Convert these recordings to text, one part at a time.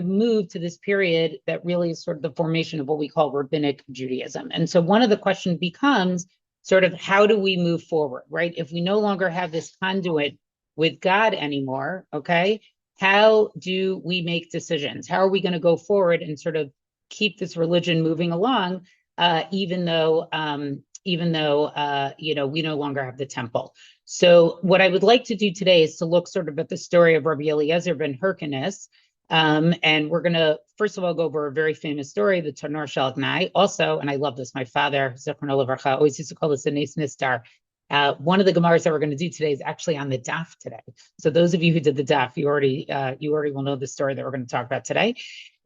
move to this period that really is sort of the formation of what we call Rabbinic Judaism. And so one of the questions becomes sort of how do we move forward, right? If we no longer have this conduit with God anymore, okay, how do we make decisions? How are we going to go forward and sort of keep this religion moving along, even though we no longer have the temple? So what I would like to do today is to look sort of at the story of Rabbi Eliezer ben Hyrcanus. And we're going to, first of all, go over a very famous story, the Tanur Shel Gnai. Also, and I love this, my father, Zichrono Levarcha, always used to call this a Nes Nistar. One of the Gemaras that we're going to do today is actually on the daf today. So those of you who did the daf, you already will know the story that we're going to talk about today.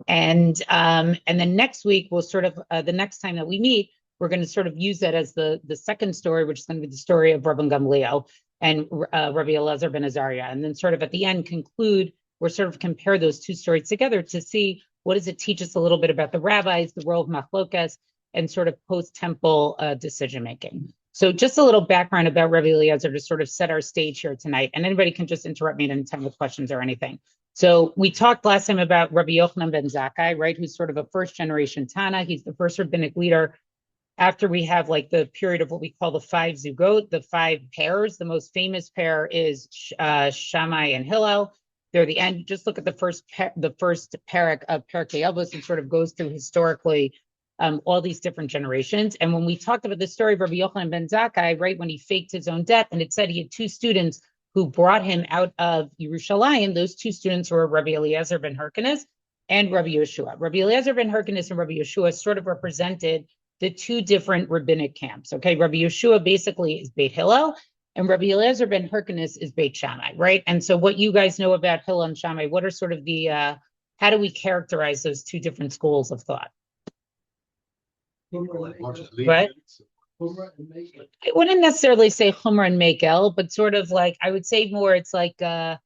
And then next week, we'll sort of, the next time that we meet, we're going to sort of use that as the second story, which is going to be the story of Rabban Gamliel and Rabbi Elazar ben Azariah. And then sort of at the end conclude, or sort of compare those two stories together to see what does it teach us a little bit about the rabbis, the role of machlokas, and sort of post-temple decision-making. So just a little background about Rabbi Eliezer to sort of set our stage here tonight. And anybody can just interrupt me at any time with questions or anything. So we talked last time about Rabbi Yochanan ben Zakkai, right, who's sort of a first-generation Tana. He's the first rabbinic leader after we have like the period of what we call the five zugot, the five pairs. The most famous pair is Shammai and Hillel. They're the end. Just look at the first parak of Pirkei Avos and sort of goes through historically all these different generations. And when we talked about the story of Rabbi Yochanan ben Zakkai, right, when he faked his own death, and it said he had two students who brought him out of Yerushalayim, those two students were Rabbi Eliezer ben Hyrcanus and Rabbi Yeshua. Rabbi Eliezer ben Hyrcanus and Rabbi Yeshua sort of represented the two different rabbinic camps. Okay, Rabbi Yeshua basically is Beit Hillel, and Rabbi Eliezer ben Hyrcanus is Beit Shammai, right? And so what you guys know about Hillel and Shammai, what are sort of the, how do we characterize those two different schools of thought? What? I wouldn't necessarily say Chumrah and Mekel, but sort of like, I would say more, it's like the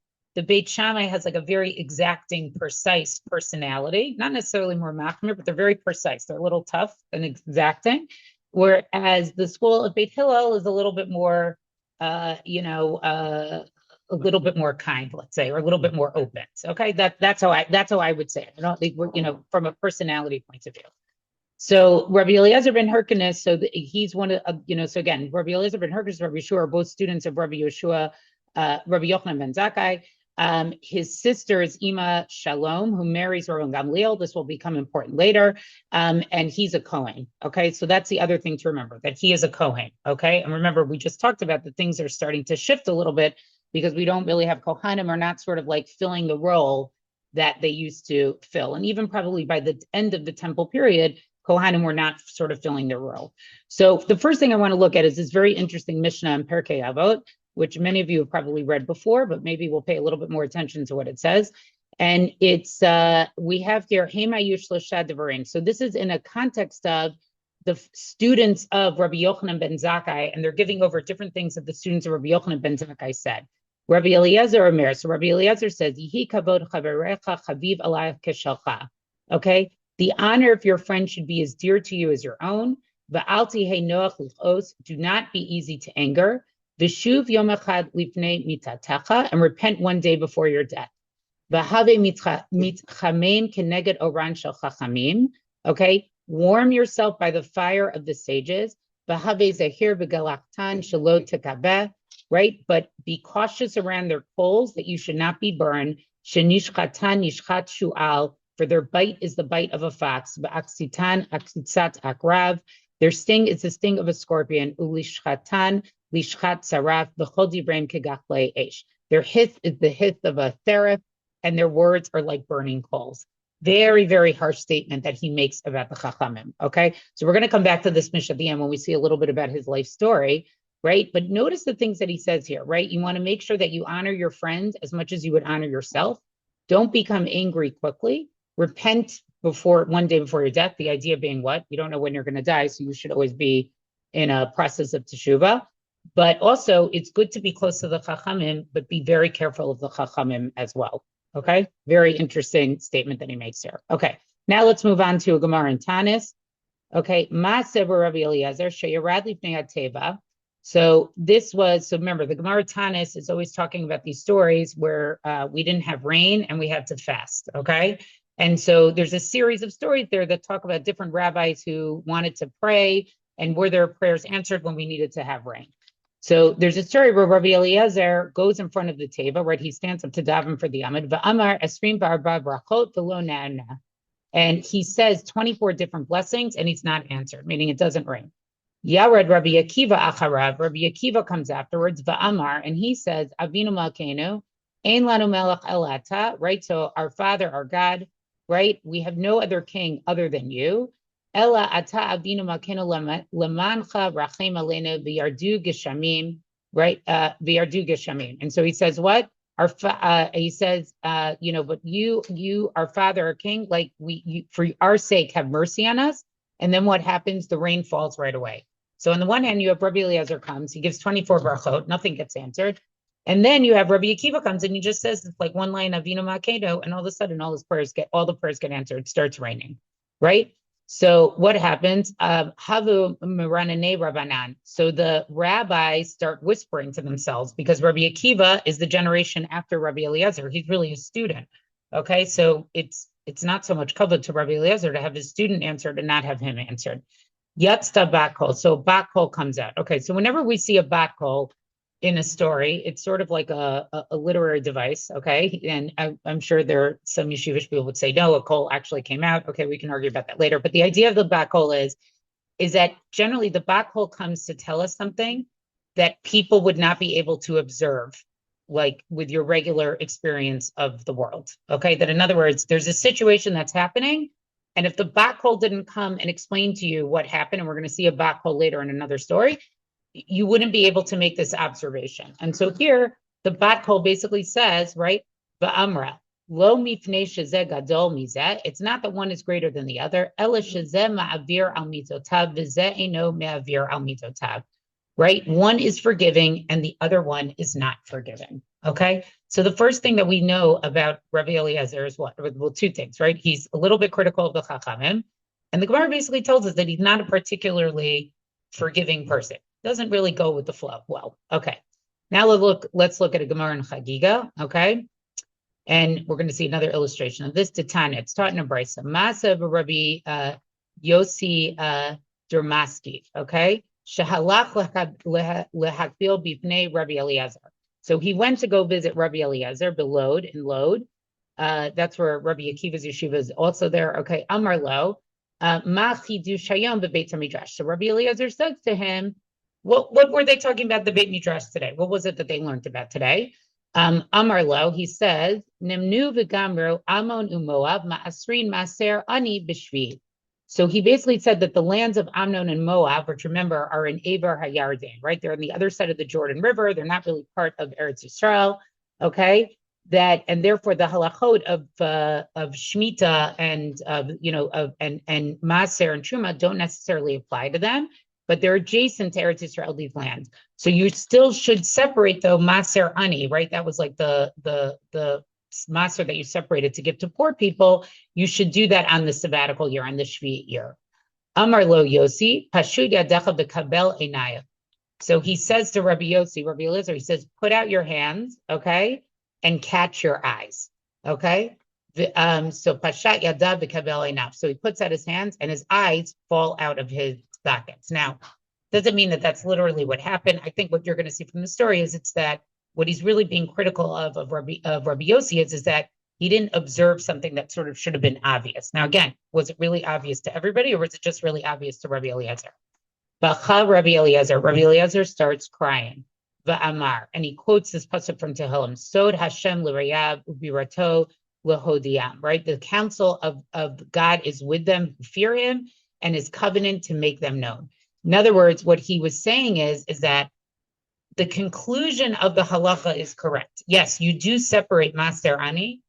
Beit Shammai has like a very exacting, precise personality, not necessarily more machmir, but they're very precise. They're a little tough and exacting, whereas the school of Beit Hillel is a little bit more, a little bit more kind, let's say, or a little bit more open. Okay, that's how I would say it. I don't think from a personality point of view. So Rabbi Eliezer ben Hyrcanus, he's one of so again, Rabbi Eliezer ben Hyrcanus and Rabbi Yeshua are both students of Rabbi Yeshua, Rabbi Yochanan ben Zakkai. His sister is Ima Shalom, who marries Rabban Gamliel. This will become important later. And he's a Kohen. Okay, so that's the other thing to remember, that he is a Kohen. Okay, and remember, we just talked about the things are starting to shift a little bit because we don't really have Kohanim are not sort of like filling the role that they used to fill. And even probably by the end of the temple period, Kohanim were not sort of filling their role. So the first thing I want to look at is this very interesting Mishnah in Pirkei Avot, which many of you have probably read before, but maybe we'll pay a little bit more attention to what it says. And it's, we have here, Hema Yushlasha Devarim. So this is in a context of the students of Rabbi Yochanan ben Zakkai, and they're giving over different things that the students of Rabbi Yochanan ben Zakkai said. Rabbi Eliezer Omer, so Rabbi Eliezer says, Yihi kavod chaverecha chaviv alayach keshalcha. Okay, the honor of your friend should be as dear to you as your own. Va'al tihei noach l'chos, do not be easy to anger. V'shuv yom echad lifnei mitatecha, and repent one day before your death. V'have mitchamein keneged oran shel chachamim. Okay, warm yourself by the fire of the sages. V'have zehir v'galachtan shelo tekabeh. Right, but be cautious around their coals that you should not be burned. Shenishchatan nishchat shu'al, for their bite is the bite of a fox. V'aksitan aksitsat akrav, their sting is the sting of a scorpion. Ulishchatan lishchat saraf v'chol divrem kegachlei eish. Their hith is the hith of a thereth, and their words are like burning coals. Very, very harsh statement that he makes about the Chachamim. Okay, so we're going to come back to this Mishnah at the end when we see a little bit about his life story. Right? But notice the things that he says here, right? You want to make sure that you honor your friends as much as you would honor yourself. Don't become angry quickly. Repent one day before your death. The idea being what? You don't know when you're going to die, so you should always be in a process of teshuvah. But also, it's good to be close to the Chachamim, but be very careful of the Chachamim as well. Okay? Very interesting statement that he makes here. Okay, now let's move on to a Gemara in Tanis. Okay, Ma'aseh Rabbi Eliezer, Sheyarad Lifnei HaTeva. So remember, the Gemara Tanis is always talking about these stories where we didn't have rain and we had to fast, okay? And so there's a series of stories there that talk about different rabbis who wanted to pray and were their prayers answered when we needed to have rain. So there's a story where Rabbi Eliezer goes in front of the table, right? He stands up to daven for the Amid. Va'amar esrim v'arba brachot v'lo na'ana. And he says 24 different blessings and he's not answered, meaning it doesn't rain. Yared Rabbi Akiva acharav. Rabbi Akiva comes afterwards, va'amar, and he says, Avinu malkeinu, ein lanu melech elata, right? So our Father, our God, right? We have no other king other than you. Ella ata avinu malkeinu lemancha rachem aleinu v'yardu geshamim, right? V'yardu geshamim. And so he says, what? He says, but you, our Father, our King, like for our sake, have mercy on us. And then what happens? The rain falls right away. So on the one hand, you have Rabbi Eliezer comes, he gives 24 brachot, nothing gets answered. And then you have Rabbi Akiva comes and he just says it's like one line of Avinu Malkeinu, and all of a sudden all the prayers get answered. It starts raining, right? So what happens? Havu Miranane Rabbanan. So the rabbis start whispering to themselves because Rabbi Akiva is the generation after Rabbi Eliezer. He's really a student. Okay, so it's not so much kavod to Rabbi Eliezer to have his student answered and not have him answered. Yatzta bakhol. So bakhol comes out. Okay, so whenever we see a bakhol in a story, it's sort of like a literary device, okay? And I'm sure there are some yeshivish people would say, no, a kol actually came out. Okay, we can argue about that later. But the idea of the bakhol is that generally the bakhol comes to tell us something that people would not be able to observe, like with your regular experience of the world, okay? That in other words, there's a situation that's happening, and if the bakhol didn't come and explain to you what happened, and we're going to see a bakhol later in another story, you wouldn't be able to make this observation. And so here, the bakhol basically says, right, va'amra, lo mifnei shezeh gadol mizeh, it's not that one is greater than the other, ela shezeh ma'avir al mitotav, v'zeh eino me'avir al mitotav, right? One is forgiving and the other one is not forgiving, okay? So the first thing that we know about Rabbi Eliezer is what? Well, two things, right? He's a little bit critical of the Chachamim, and the Gemara basically tells us that he's not a particularly forgiving person. Doesn't really go with the flow well. Okay. Now let's look at a Gemara in Chagiga, okay? And we're going to see another illustration of this. Titania, it's taught in a brisa. Masa Rabbi Yossi Dermaski, okay? Shahalach lehakbil bifnei Rabbi Eliezer. So he went to go visit Rabbi Eliezer below in Lod. That's where Rabbi Akiva's yeshiva is also there. Okay, Amar Lo, ma chidu shayom bebeit midrash. So Rabbi Eliezer says to him, what were they talking about the Beit Midrash today? What was it that they learned about today? Amar Lo, he says, Nimnu v'gamru Amon u'Moab ma'asrin maser ani b'shvi. So he basically said that the lands of Amnon and Moab, which remember are in Eber HaYarden, right? They're on the other side of the Jordan River. They're not really part of Eretz Yisrael, okay? And therefore the halachot of Shemitah and and Maser and Truma don't necessarily apply to them, but they're adjacent to Eretz Yisrael, these lands. So you still should separate though Maser Ani, right? That was like the Maser that you separated to give to poor people. You should do that on the sabbatical year, on the Shvi'it year. Amar Lo Yossi, Pashud Yadecha B'Kabel Einaya. So he says to Rabbi Yossi, Rabbi Eliezer, he says, put out your hands, okay, and catch your eyes, okay? So Pashat Yadav B'Kabel Einav. So he puts out his hands and his eyes fall out of his sockets. Now, doesn't mean that that's literally what happened. I think what you're going to see from the story is it's that what he's really being critical of Rabbi Yossi is that he didn't observe something that sort of should have been obvious. Now, again, was it really obvious to everybody, or was it just really obvious to Rabbi Eliezer? Rabbi Eliezer starts crying. Va'amar, and he quotes this pasuk from Tehillim: Sod Hashem l'Rayav ubirato l'hodiyam. Right, the counsel of God is with them who fear Him, and His covenant to make them known. In other words, what he was saying is that the conclusion of the halacha is correct. Yes, you do separate Maser Ani,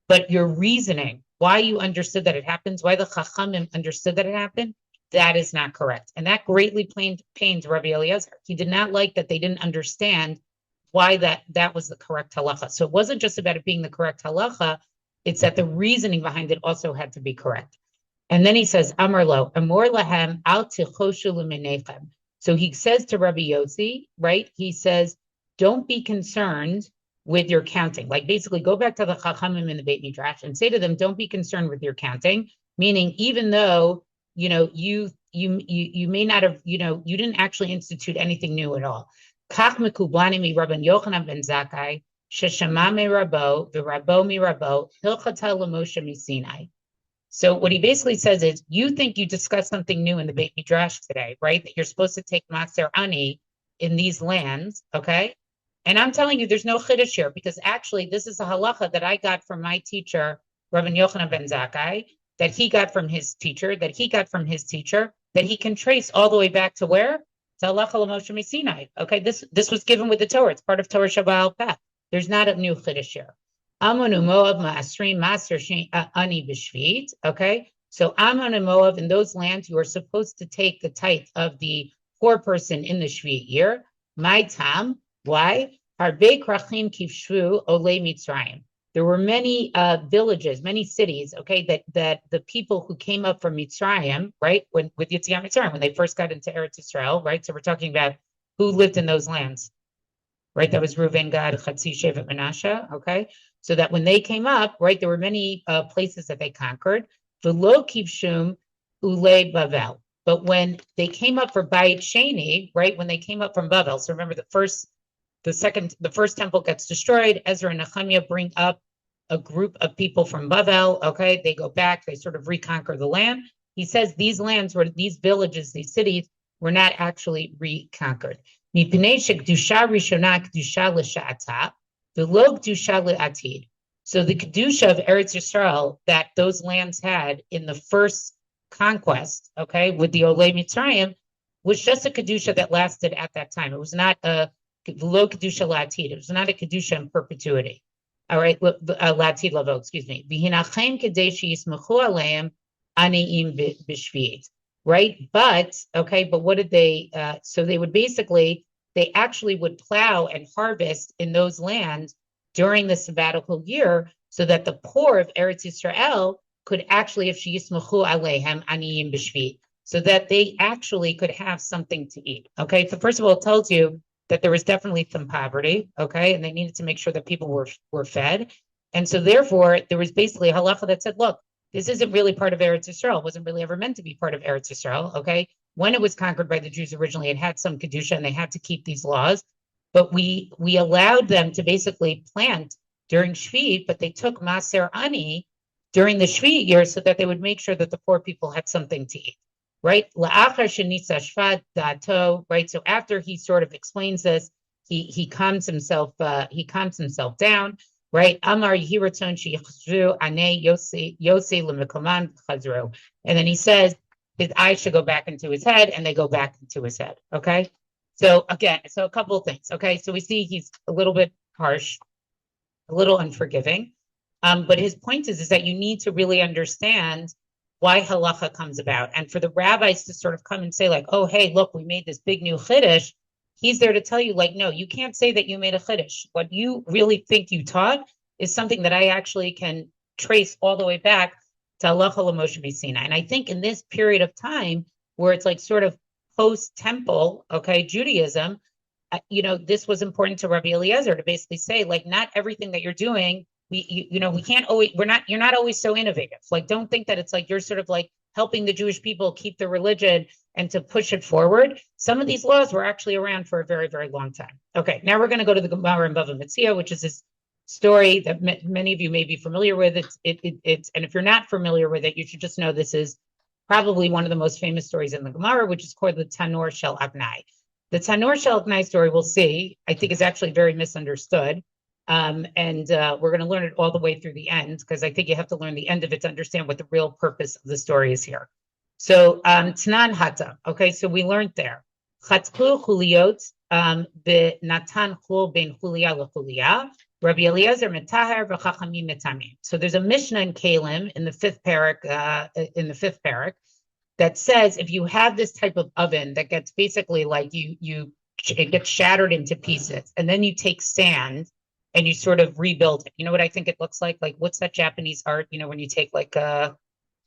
but your reasoning, why you understood that it happens, why the Chachamim understood that it happened, that is not correct. And that greatly pains Rabbi Eliezer. He did not like that they didn't understand why that was the correct halacha. So it wasn't just about it being the correct halacha, it's that the reasoning behind it also had to be correct. And then he says, Amar Lo, Amor lahem al tichoshu l'minechem. So he says to Rabbi Yossi, right? He says, don't be concerned with your counting. Like basically go back to the Chachamim in the Beit Midrash and say to them, don't be concerned with your counting. Meaning, even though, you may not have, you didn't actually institute anything new at all. Kach mekublani mi Rabban Yochanan ben Zakkai, sheshama me Rabbo, v'Rabbo mi Rabbo, hilchata l'Moshe mi Sinai. So what he basically says is, you think you discussed something new in the Beit Midrash today, right? That you're supposed to take Maser Ani in these lands, okay? And I'm telling you, there's no chiddush here, because actually this is a halacha that I got from my teacher, Rabban Yochanan ben Zakkai, that he got from his teacher, that he got from his teacher, that he can trace all the way back to where? To halacha l'Moshe Sinai. Okay, this was given with the Torah. It's part of Torah Shabbat Peh. There's not a new chiddush here. Ammon u'Moav ma'asrim maser ani b'shvit. Okay, so Ammon and Moab, in those lands, you are supposed to take the tithe of the poor person in the Shvit year. My tam, why? Harbe krachim kivshvu olei Mitzrayim. There were many villages, many cities, okay, that the people who came up from Mitzrayim, right, with Yetziat Mitzrayim, when they first got into Eretz Yisrael, right? So we're talking about who lived in those lands, right? That was Reuven, Gad, Chatzi, Shevet, Menashe, okay? So that when they came up, right, there were many places that they conquered. V'lo kivshum ulei Bavel. But when they came up for Beit Sheni, right, when they came up from Babel, so remember the first temple gets destroyed. Ezra and Nehemiah bring up a group of people from Babel. Okay, they go back, they sort of reconquer the land. He says these villages, these cities were not actually reconquered. So the kedusha of Eretz Yisrael that those lands had in the first conquest, okay, with the Olei Mitzrayim, was just a kedusha that lasted at that time. It was not a Lo kedusha latid. It was not a kedusha in perpetuity. All right, latid lavo. Excuse me. V'hinachem kadeshi yismachu aleim aniim b'shviit. Right, but what did they? So they would they actually would plow and harvest in those lands during the sabbatical year, so that the poor of Eretz Yisrael could actually, if she yismachu aleim aniim b'shviit, so that they actually could have something to eat. Okay, so first of all, it tells you that there was definitely some poverty, okay, and they needed to make sure that people were fed. And so therefore, there was basically a halacha that said, look, this isn't really part of Eretz Yisrael. It wasn't really ever meant to be part of Eretz Yisrael, okay? When it was conquered by the Jews originally, it had some kedusha and they had to keep these laws. But we allowed them to basically plant during Shvit, but they took Maser Ani during the Shvit year so that they would make sure that the poor people had something to eat. Right, right. So after he sort of explains this, he calms himself. He calms himself down. Right. Amar Yihiraton Sheyachzru Ane Yosei Lemekoman Chazru, and then he says his eyes should go back into his head, and they go back into his head. Okay. So again, a couple of things. Okay. So we see he's a little bit harsh, a little unforgiving, but his point is that you need to really understand why halacha comes about. And for the rabbis to sort of come and say like, oh, hey, look, we made this big new chiddush. He's there to tell you like, no, you can't say that you made a chiddush. What you really think you taught is something that I actually can trace all the way back to halacha l'Moshe Sinai. And I think in this period of time where it's like sort of post-temple, okay, Judaism, this was important to Rabbi Eliezer to basically say like, not everything that you're doing, we can't always, you're not always so innovative. Like, don't think that it's like you're sort of like helping the Jewish people keep the religion and to push it forward. Some of these laws were actually around for a very, very long time. Okay, now we're going to go to the Gemara in Bava Metzia, which is this story that many of you may be familiar with. It's and if you're not familiar with it, you should just know this is probably one of the most famous stories in the Gemara, which is called the Tanur Shel Agnai. The Tanur Shel Agnai story, we'll see, I think is actually very misunderstood. And we're going to learn it all the way through the end, because I think you have to learn the end of it to understand what the real purpose of the story is here. So, Tanan Hata. Okay, so we learned there. Chatzku Chuliot Natan Chul Ben Chulia LeChulia. Rabbi Eliezer Metaher v'Chachamim Metamim. So there's a Mishnah in Kalim in the fifth parak, that says if you have this type of oven that gets basically like it gets shattered into pieces, and then you take sand and you sort of rebuild it. You know what I think it looks like? Like, what's that Japanese art? You know, when you take like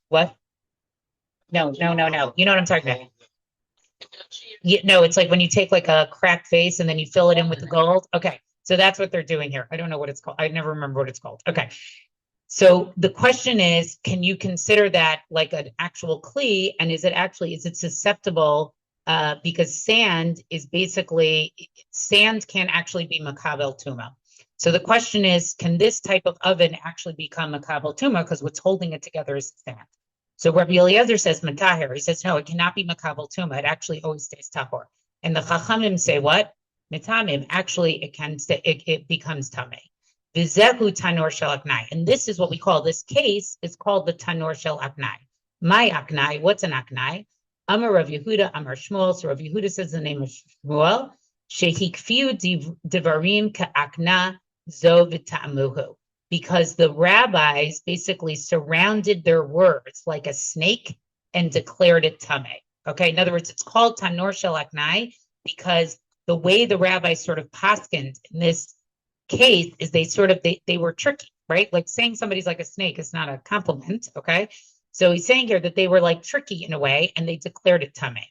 what? No. You know what I'm talking about? Yeah, no, it's like when you take like a cracked vase and then you fill it in with the gold. Okay. So that's what they're doing here. I don't know what it's called. I never remember what it's called. Okay. So the question is, can you consider that like an actual kli? And is it susceptible? Because sand can actually be makabel tuma. So the question is, can this type of oven actually become makabel tuma? Because what's holding it together is sand. So Rabbi Eliezer says matahir. He says, no, it cannot be makabel tuma. It actually always stays tahor. And the chachamim say what? Mitamim. Actually, it becomes tameh. Vizehu tanor shel aknai. And this is what we call this case. It's called the tanor shel aknai. My aknai. What's an aknai? Amar Rav Yehuda, Amar Shmuel. So Rav Yehuda says the name of Shmuel. Shehikfiu divarim ka'akna zo v'ta'amuhu. Because the rabbis basically surrounded their words like a snake and declared it tameh. Okay, in other words, it's called tanor shel aknai because the way the rabbis sort of paskind in this case is they were tricky, right? Like saying somebody's like a snake is not a compliment, okay? So he's saying here that they were like tricky in a way, and they declared it tameh.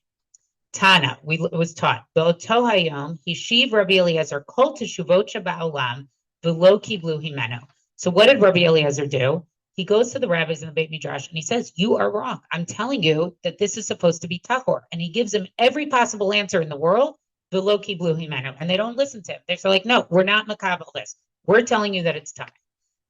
Tana, it was taught. Be'oto hayom hishiv Rabbi Eliezer kol teshuvot ba'olam v'lo kiblu himenu. So what did Rabbi Eliezer do? He goes to the rabbis in the Beit Midrash and he says, you are wrong. I'm telling you that this is supposed to be tahor. And he gives them every possible answer in the world, v'lo kiblu himenu. And they don't listen to him. They're like, no, we're not makabel this. We're telling you that it's tameh.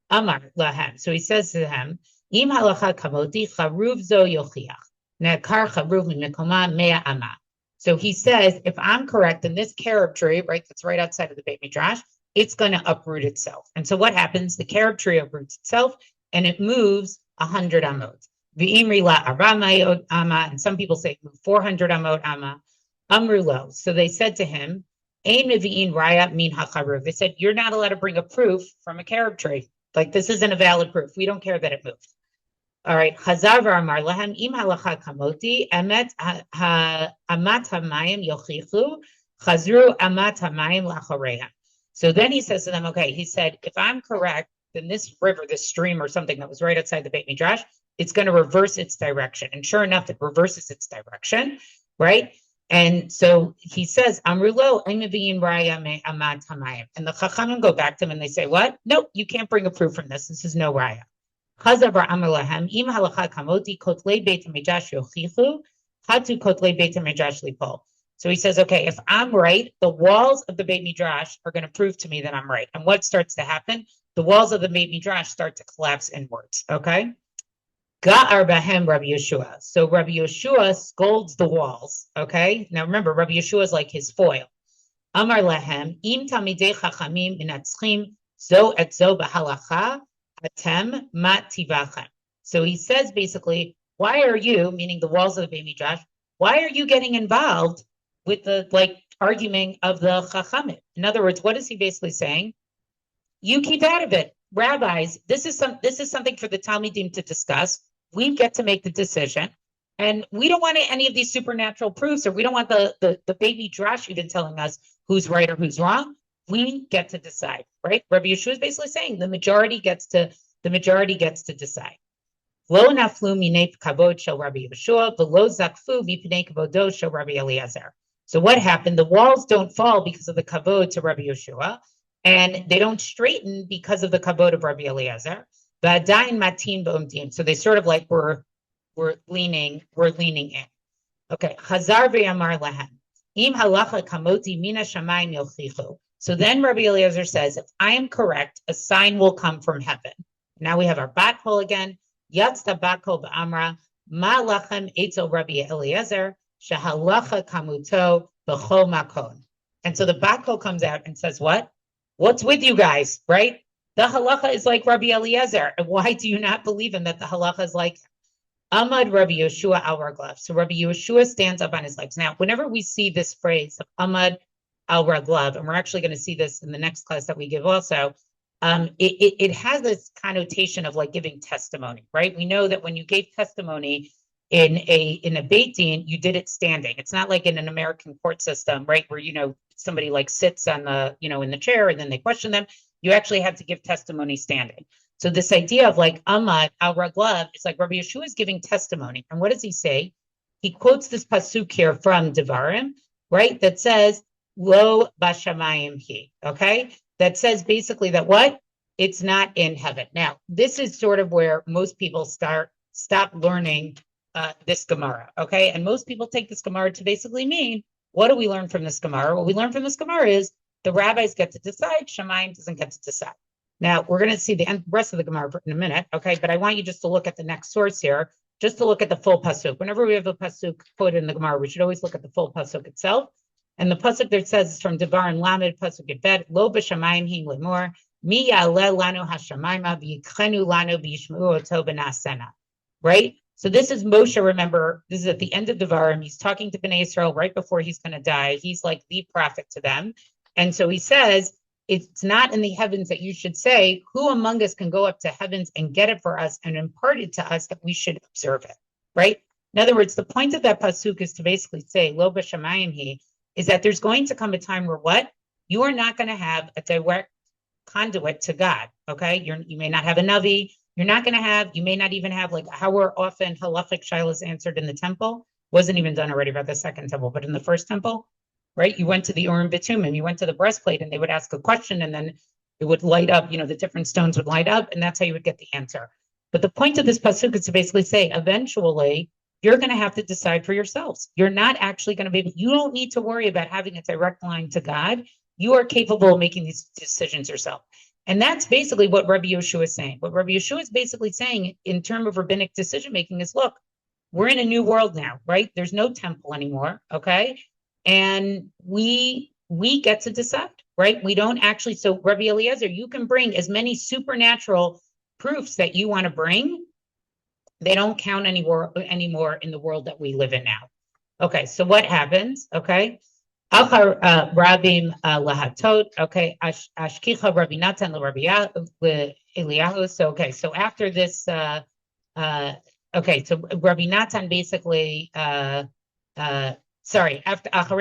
Amar lahem. So he says to them, Im halacha kamoti charuv zo yochiach. Nekar charuv mikoma mea ama. So he says, if I'm correct, then this carob tree, right, that's right outside of the Beit Midrash, it's going to uproot itself. And so what happens? The carob tree uproots itself, and it moves 100 amot. V'imri la aramay ama, and some people say it moved 400 amot ama. Amrulo. So they said to him, Ein mevi'in raya min hacharuv. They said, you're not allowed to bring a proof from a carob tree. Like, this isn't a valid proof. We don't care that it moved. All right. Chazar v'amar lahem im halacha kamoti emet amat hamayim yochichu chazru amat hamayim lachorehem. So then he says to them, okay, he said, if I'm correct, then this river, this stream or something that was right outside the Beit Midrash, it's going to reverse its direction. And sure enough, it reverses its direction, right? And so he says, Amrulo, Aymaviyin Raya me Amad Hamayim. And the Chachamim go back to him and they say, what? Nope, you can't bring a proof from this. This is no Raya. Chazavar Amalahem, Im Halacha Kamoti, Kotlei Beit Midrash Yochichu, Hatu Kotlei Beit Midrash Lipol. So he says, okay, if I'm right, the walls of the Beit Midrash are going to prove to me that I'm right. And what starts to happen? The walls of the Beit Midrash start to collapse inwards, okay? Ga'ar bahem Rabbi Yeshua. So Rabbi Yeshua scolds the walls, okay? Now remember, Rabbi Yeshua is like his foil. Amar lahem, im talmidei chachamim minatzchim zo et zo b'halacha atem mat tivachem. So he says basically, why are you, meaning the walls of the Beit Midrash, why are you getting involved with the arguing of the chachamim? In other words, what is he basically saying? You keep out of it. Rabbis, this is something for the Talmidim to discuss. We get to make the decision. And we don't want any of these supernatural proofs, or we don't want the Beit Midrash even telling us who's right or who's wrong. We get to decide, right? Rabbi Yeshua is basically saying the majority gets to decide. Lo naflu minei kavod shel Rabbi Yeshua, v'lo zakfu mipnei kavodo shel Rabbi Eliezer. So what happened? The walls don't fall because of the kavod to Rabbi Yeshua, and they don't straighten because of the kavod of Rabbi Eliezer. V'adayin matin b'umdim. So they sort of like we're leaning in. Okay. Chazar v'yamar lahem. Im halacha kamoti mina shamayim yochichu. So then Rabbi Eliezer says, if I am correct, a sign will come from heaven. Now we have our bat hole again. Yatzta bat hole b'amra ma lachem etzel Rabbi Eliezer shehalacha kamuto b'chol makon. And so the bat hole comes out and says, what? What's with you guys, right? The halacha is like Rabbi Eliezer. And why do you not believe him that the halacha is like him? Amad Rabbi Yeshua al Raglav. So Rabbi Yeshua stands up on his legs. Now, whenever we see this phrase of Amad al Raglav, and we're actually going to see this in the next class that we give also, it has this connotation of like giving testimony, right? We know that when you gave testimony in a Beit Din, you did it standing. It's not like in an American court system, right, where somebody like sits on the in the chair and then they question them. You actually have to give testimony standing. So this idea of like Amad al Raglav is like Rabbi Yeshua is giving testimony. And what does he say? He quotes this pasuk here from Devarim, right? That says, Lo bashamayim hi, okay? that says basically that what? It's not in heaven. Now, this is sort of where most people stop learning this Gemara, okay? And most people take this Gemara to basically mean, what do we learn from this Gemara? What we learn from this Gemara is the rabbis get to decide, Shamayim doesn't get to decide. Now, we're going to see the rest of the Gemara in a minute, okay? But I want you just to look at the next source here, just to look at the full pasuk. Whenever we have a pasuk quoted in the Gemara, we should always look at the full pasuk itself. And the pasuk that says is from Devar and Lamed, pasuk Yudbet, Lo b'shamayim him lemor, mi ya'aleh lanu hashamayma v'yikhenu lanu v'yishmeu oto b'nasena. Right? So this is Moshe, remember, this is at the end of Devarim. He's talking to Bnei Israel right before he's going to die. He's like the prophet to them. And so he says, it's not in the heavens that you should say, who among us can go up to heavens and get it for us and impart it to us that we should observe it, right? In other words, the point of that pasuk is to basically say, Lo b'shamayim hi, is that there's going to come a time where what? You are not going to have a direct conduit to God, okay? You may not have a Navi. You're not going to have, you may not even have like how we're often halachic shilas answered in the temple. Wasn't even done already about the second temple, but in the first temple, right? You went to the Urim Bitumim, you went to the breastplate and they would ask a question and then it would light up, the different stones would light up and that's how you would get the answer. But the point of this pasuk is to basically say, eventually, you're going to have to decide for yourselves. You're not actually going to be able, you don't need to worry about having a direct line to God. You are capable of making these decisions yourself. And that's basically what Rabbi Yeshua is saying. What Rabbi Yeshua is basically saying in terms of rabbinic decision-making is, look, we're in a new world now, right? There's no temple anymore, okay? And we get to decide, right? We don't actually, so Rabbi Eliezer, you can bring as many supernatural proofs that you want to bring. They don't count anymore in the world that we live in now. Okay, so what happens? Okay, Rabim lahatot. Okay, ashkicha Rabbi Natan Eliyahu. So okay, so after this, okay, so Rabbi Natan basically, after Acharei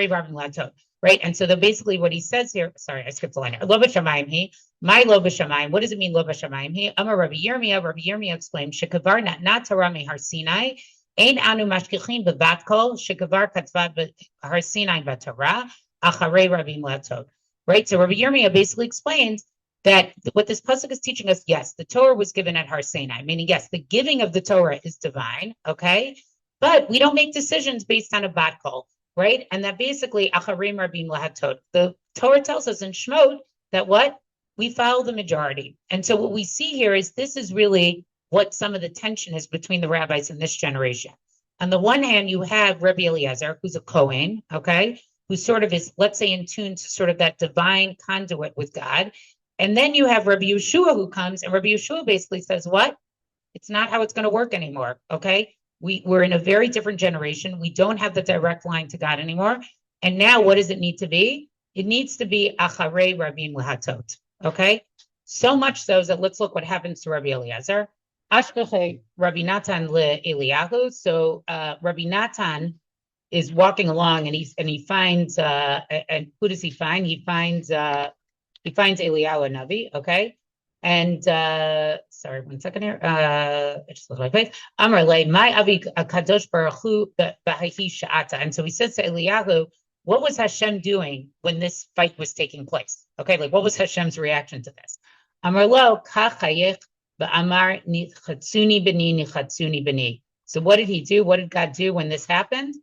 Rabim lahatot. Right, and so basically what he says here, sorry, I skipped the line. Lo b'shamayim hi, my lo b'shamayim. What does it mean, lo b'shamayim hi? Amar Rabbi Yirmiyah. Rabbi Yirmiyah explained, shekavar not Torah mehar Sinai, ein anu mashkichin bevat kol, shekavar katva har Sinai b'Torah, acharei Rabim latot. Right, so Rabbi Yirmiyah basically explains that what this pasuk is teaching us, yes, the Torah was given at Har Sinai, meaning yes, the giving of the Torah is divine, okay, but we don't make decisions based on a bat kol. Right? And that basically, Acharim Rabim Lahatot. The Torah tells us in Shemot that what? We follow the majority. And so what we see here is this is really what some of the tension is between the rabbis in this generation. On the one hand, you have Rabbi Eliezer, who's a Kohen, okay, who sort of is, let's say, in tune to sort of that divine conduit with God. And then you have Rabbi Yeshua who comes, and Rabbi Yeshua basically says, what? It's not how it's going to work anymore, okay? We're in a very different generation. We don't have the direct line to God anymore. And now what does it need to be? It needs to be Acharei Rabim Lahatot. Okay? So much so that let's look what happens to Rabbi Eliezer. Ashkechei Rabbi Natan le Eliyahu. So Rabbi Natan is walking along and he finds and who does he find? He finds Eliyahu Navi, okay? And sorry, 1 second here. I just lost my place. Amar le, my avi kadosh baruch hu b'hahi sha'ata. And so he says to Eliyahu, what was Hashem doing when this fight was taking place? Okay, like what was Hashem's reaction to this? Amar lo kachayich ba'amar nichatsuni b'ni nichatsuni b'ni. So what did he do? What did God do when this happened?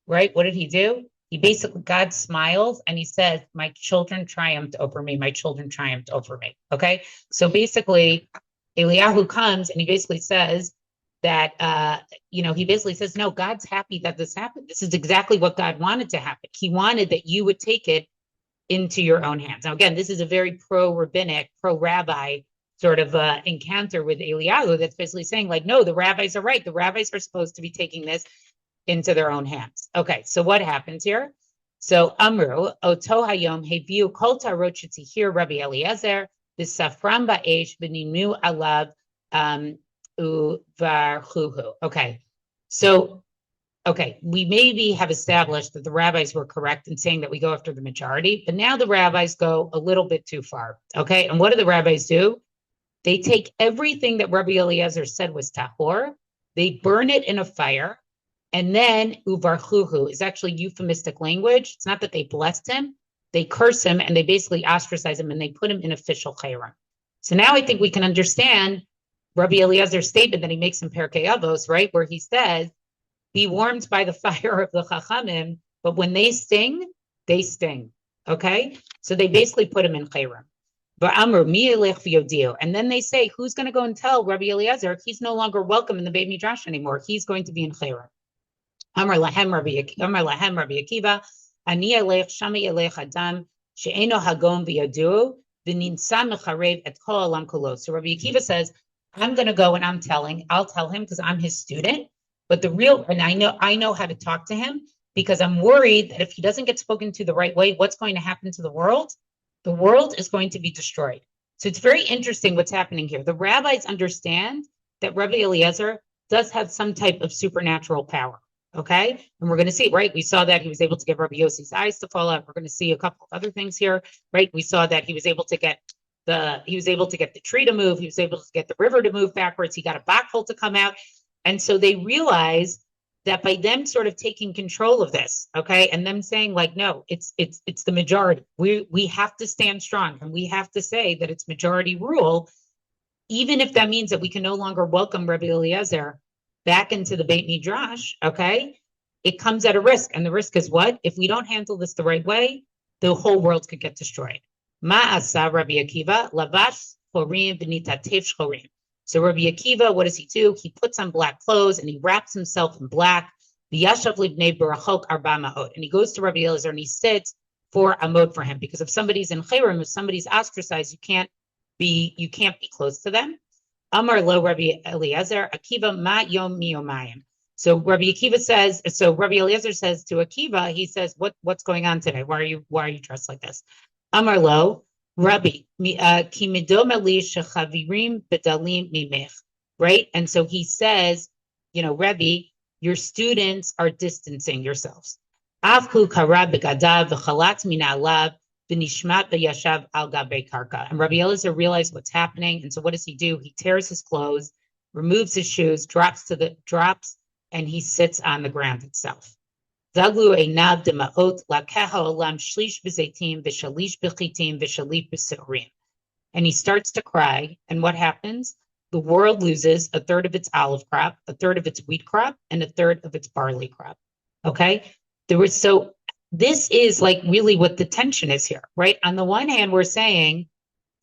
Right? What did he do? He basically, God smiles and he says, my children triumphed over me. My children triumphed over me. Okay. So basically, Eliyahu comes and he basically says that, he basically says, no, God's happy that this happened. This is exactly what God wanted to happen. He wanted that you would take it into your own hands. Now, again, this is a very pro-rabbinic, pro-rabbi sort of encounter with Eliyahu that's basically saying like, no, the rabbis are right. The rabbis are supposed to be taking this into their own hands. Okay, so what happens here? So Amru, Oto Hayom, Heviu Kol Tarot Shetzihir Rabbi Eliezer, the Safram Ba'esh B'ninu Alav Uvarchuhu. Okay, so, we maybe have established that the rabbis were correct in saying that we go after the majority, but now the rabbis go a little bit too far. Okay, and what do the rabbis do? They take everything that Rabbi Eliezer said was tahor, they burn it in a fire, and then uvarchuhu is actually euphemistic language. It's not that they blessed him. they curse him, and they basically ostracize him, and they put him in official chayrim. So now I think we can understand Rabbi Eliezer's statement that he makes in Perkei Avos, right, where he says, be warmed by the fire of the Chachamim, but when they sting, they sting. Okay? So they basically put him in chayrim. And then they say, who's going to go and tell Rabbi Eliezer he's no longer welcome in the Beit Midrash anymore? He's going to be in chayrim. Amar lahem Rabbi Akiva, ani elech shami elech adam she'eno hagom v'yadu v'ninsa mecharev et kol olam kulo. So Rabbi Akiva says, I'm going to go and I'll tell him because I'm his student. But I know how to talk to him because I'm worried that if he doesn't get spoken to the right way, what's going to happen to the world? The world is going to be destroyed. So it's very interesting what's happening here. The rabbis understand that Rabbi Eliezer does have some type of supernatural power. Okay. And we're going to see, right? We saw that he was able to get Rabbi Yossi's eyes to fall out. We're going to see a couple of other things here, right? We saw that he was able to get the tree to move. He was able to get the river to move backwards. He got a backhoe to come out. And so they realize that by them sort of taking control of this, okay, and them saying like, no, it's the majority. We have to stand strong, and we have to say that it's majority rule, even if that means that we can no longer welcome Rabbi Eliezer back into the Beit Midrash, okay? It comes at a risk, and the risk is what? If we don't handle this the right way, the whole world could get destroyed. Ma'asa Rabbi Akiva, lavash chorim v'nitatev chorim. So Rabbi Akiva, what does he do? He puts on black clothes and he wraps himself in black. And he goes to Rabbi Eliezer and he sits for a mode for him. Because if somebody's in chayrim, if somebody's ostracized, you can't be close to them. Amar lo Rabbi Eliezer, Akiva ma yom miyomayim. So Rabbi Eliezer says to Akiva, he says, what's going on today? Why are you dressed like this? Amar lo Rabbi, right? And so he says, Rabbi, your students are distancing yourselves. And Rabbi Eliezer realized what's happening. And so what does he do? He tears his clothes, removes his shoes, drops, and he sits on the ground itself. And he starts to cry. And what happens? The world loses a third of its olive crop, a third of its wheat crop, and a third of its barley crop. Okay? This is like really what the tension is here, right? On the one hand, we're saying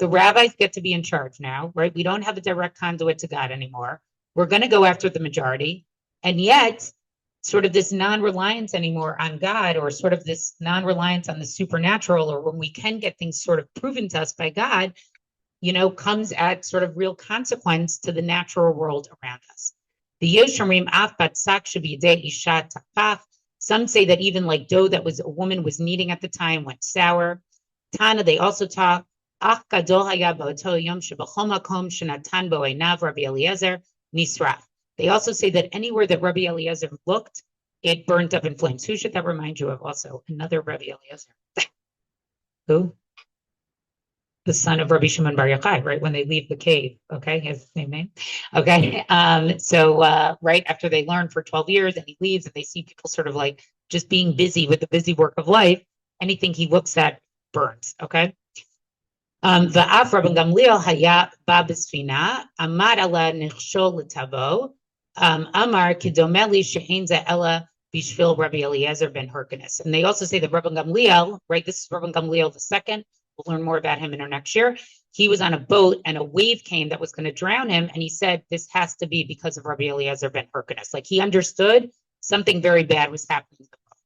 the rabbis get to be in charge now, right? We don't have a direct conduit to God anymore. We're going to go after the majority. And yet, sort of this non-reliance anymore on God, or sort of this non-reliance on the supernatural, or when we can get things sort of proven to us by God, comes at sort of real consequence to the natural world around us. The Yoshamrim af batsak shabidei isha tapach. Some say that even like dough that a woman was kneading at the time went sour. Tana, they also talk, ach gadol haya ba'oto yom shebachol makom shenatan bo einav Rabbi Eliezer nisraf. They also say that anywhere that Rabbi Eliezer looked, it burned up in flames. Who should that remind you of also? Another Rabbi Eliezer. Who? The son of Rabbi Shimon Bar Yochai, right? When they leave the cave, okay? He has the same name. Okay. Right after they learn for 12 years and he leaves and they see people sort of like just being busy with the busy work of life, anything he looks at burns, okay? Va'af Rabban Gamliel haya ba b'sfina, amar ala nichshol l'tavo, Amar kidomeli she'enza ella bishvil Rabbi Eliezer ben Hyrcanus. And they also say that Rabban Gamliel, right? This is Rabban Gamliel II. We'll learn more about him in our next year. He was on a boat and a wave came that was going to drown him. And he said, this has to be because of Rabbi Eliezer ben Hyrcanus. Like he understood something very bad was happening in the world.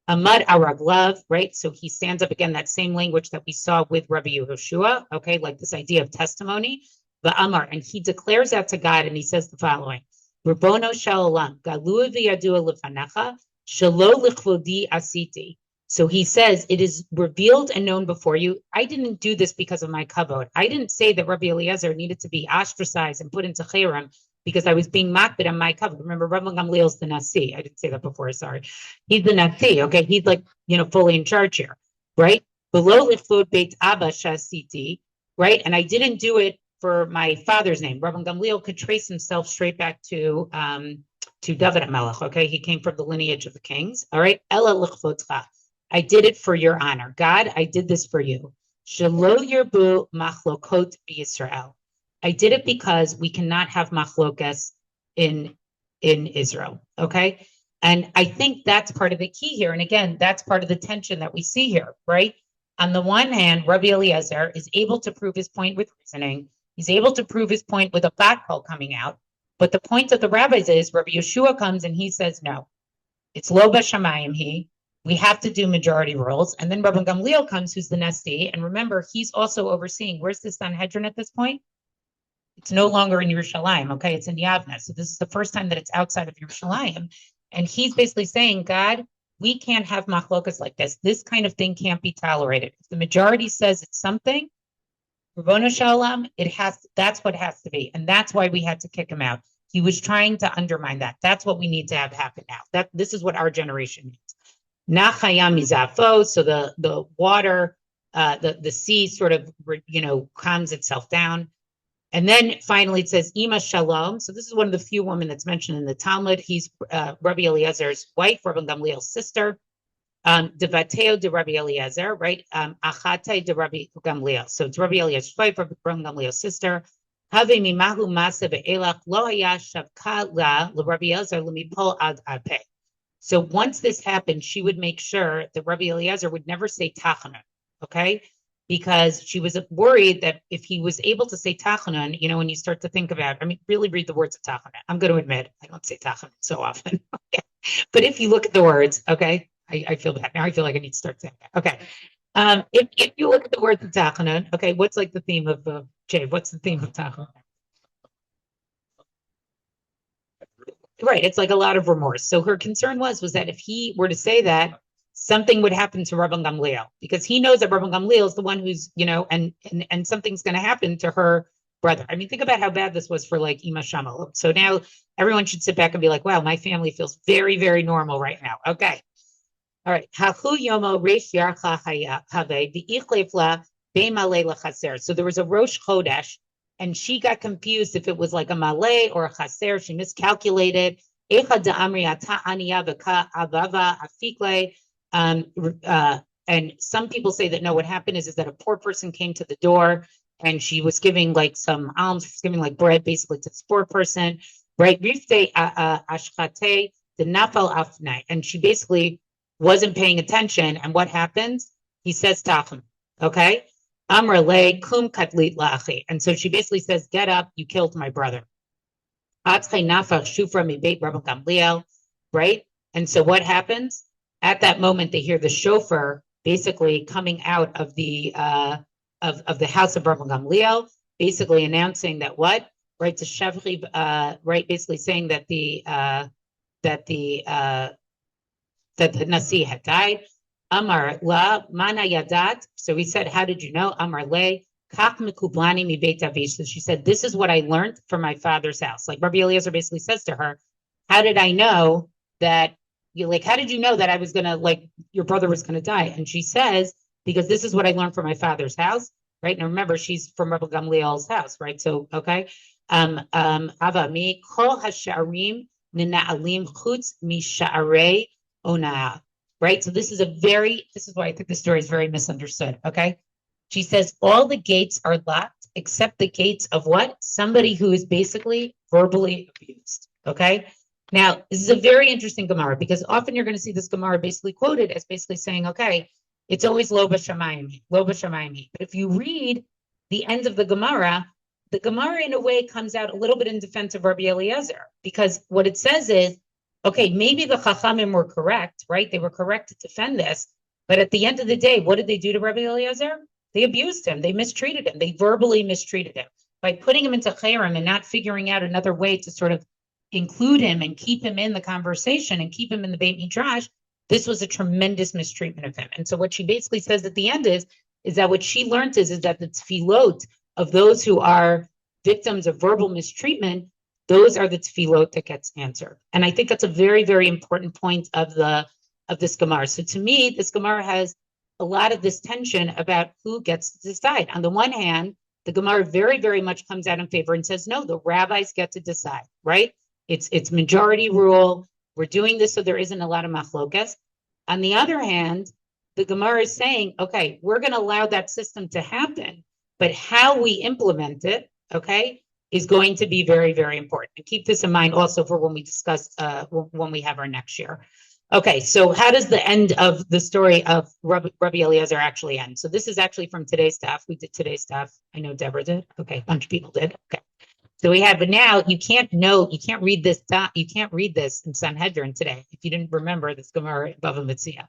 Amad Araglav, right? So he stands up again, that same language that we saw with Rabbi Yehoshua, okay? Like this idea of testimony. The Amar, and he declares that to God and he says the following. Rabbono Shalom, Galu v'yadua lefanecha, shelo lichvodi asiti. So he says, it is revealed and known before you. I didn't do this because of my kavod. I didn't say that Rabbi Eliezer needed to be ostracized and put into chayrim because I was being makbid on my kavod. Remember, Rabban Gamliel's the nasi. I didn't say that before, sorry. He's the nasi, okay? He's like, fully in charge here, right? Below lichvod beit abba shasiti, right? And I didn't do it for my father's name. Rabban Gamliel could trace himself straight back to David HaMelech, okay? He came from the lineage of the kings, all right? Ella lichvodcha. I did it for your honor. God, I did this for you. Shelo yirbu machlokot b'Yisrael. I did it because we cannot have machlokas in Israel. Okay. And I think that's part of the key here. And again, that's part of the tension that we see here, right? On the one hand, Rabbi Eliezer is able to prove his point with reasoning. He's able to prove his point with a black hole coming out. But the point of the rabbis is Rabbi Yeshua comes and he says, no, it's lo b'shamayim we have to do majority rules. And then Rabbi Gamliel comes, who's the Nesti. And remember, he's also overseeing, where's the Sanhedrin at this point? It's no longer in Yerushalayim, okay? It's in Yavna. So this is the first time that it's outside of Yerushalayim. And he's basically saying, God, we can't have machlokas like this. This kind of thing can't be tolerated. If the majority says it's something, Ribbono Shel Olam, that's what has to be. And that's why we had to kick him out. He was trying to undermine that. That's what we need to have happen now. This is what our generation needs. Nachayam mizafo, so the water, the sea sort of calms itself down. And then finally it says Ima Shalom. So this is one of the few women that's mentioned in the Talmud. He's Rabbi Eliezer's wife, Rabbi Gamliel's sister. Devateo de Rabbi Eliezer, right? Achate de Rabbi Gamliel. So it's Rabbi Eliezer's wife, Rabbi Gamliel's sister. Have mimahu masa ve'elach lo haya shavka la Rabbi Eliezer lemipol ad ape. So once this happened, she would make sure that Rabbi Eliezer would never say tachanun, okay? Because she was worried that if he was able to say tachanun, when you start to think about, really read the words of tachanun. I'm going to admit, I don't say tachanun so often. Okay? But if you look at the words, okay, I feel bad. Now I feel like I need to start saying that. Okay. If you look at the words of tachanun, okay, what's like the theme of Jay? What's the theme of tachanun? Right. It's like a lot of remorse. So her concern was that if he were to say that, something would happen to Rabbi Gamliel, because he knows that Rabbi Gamliel is the one who's, and something's going to happen to her brother. Think about how bad this was for like Ima Shamal. So now everyone should sit back and be like, wow, my family feels very, very normal right now. Okay. All right. So there was a Rosh Chodesh, and she got confused if it was like a malay or a chaser. She miscalculated. And some people say that no, what happened is that a poor person came to the door and she was giving like some alms, she was giving like bread basically to this poor person, right? And she basically wasn't paying attention. And what happens? He says tachem, okay? And so she basically says, get up, you killed my brother. Right? And so what happens? At that moment, they hear the shofar basically coming out of the of the house of Rabbi Gamliel, basically announcing that what? Right, to Shavri, right, basically saying that the Nasi had died. Amar la mana yadat. So he said, how did you know? Amar le kach mekublani mi beit avish. So she said, this is what I learned from my father's house. Like Rabbi Eliezer basically says to her, how did I know that how did you know that I was gonna your brother was gonna die? And she says, because this is what I learned from my father's house, right? Now remember, she's from Rabbi Gamliel's house, right? So okay. Avami kol hasharim nina'alim chutz misha'arei ona. Right. So this is why I think the story is very misunderstood. Okay. She says all the gates are locked except the gates of what? Somebody who is basically verbally abused. Okay. Now, this is a very interesting Gemara, because often you're going to see this Gemara basically quoted as basically saying, okay, it's always lo b'shamayim. But if you read the end of the Gemara in a way comes out a little bit in defense of Rabbi Eliezer, because what it says is, okay, maybe the Chachamim were correct, right? They were correct to defend this. But at the end of the day, what did they do to Rabbi Eliezer? They abused him. They mistreated him. They verbally mistreated him by putting him into Cherrick and not figuring out another way to sort of include him and keep him in the conversation and keep him in the Beit Midrash. This was a tremendous mistreatment of him. And so what she basically says at the end is that what she learned is that the tefillot of those who are victims of verbal mistreatment, those are the tefillot that gets answered. And I think that's a very, very important point of this Gemara. So to me, this Gemara has a lot of this tension about who gets to decide. On the one hand, the Gemara very, very much comes out in favor and says, no, the rabbis get to decide, right? It's majority rule. We're doing this so there isn't a lot of machlokas. On the other hand, the Gemara is saying, okay, we're going to allow that system to happen, but how we implement it, okay, is going to be very, very important. And keep this in mind also for when we discuss, when we have our next year. Okay, so how does the end of the story of Rabbi Eliezer actually end? So this is actually from today's staff. We did today's staff. I know Deborah did. Okay, a bunch of people did. Okay. So we have, but now you can't read this, you can't read this in Sanhedrin today if you didn't remember this Gemara Bava Metzia.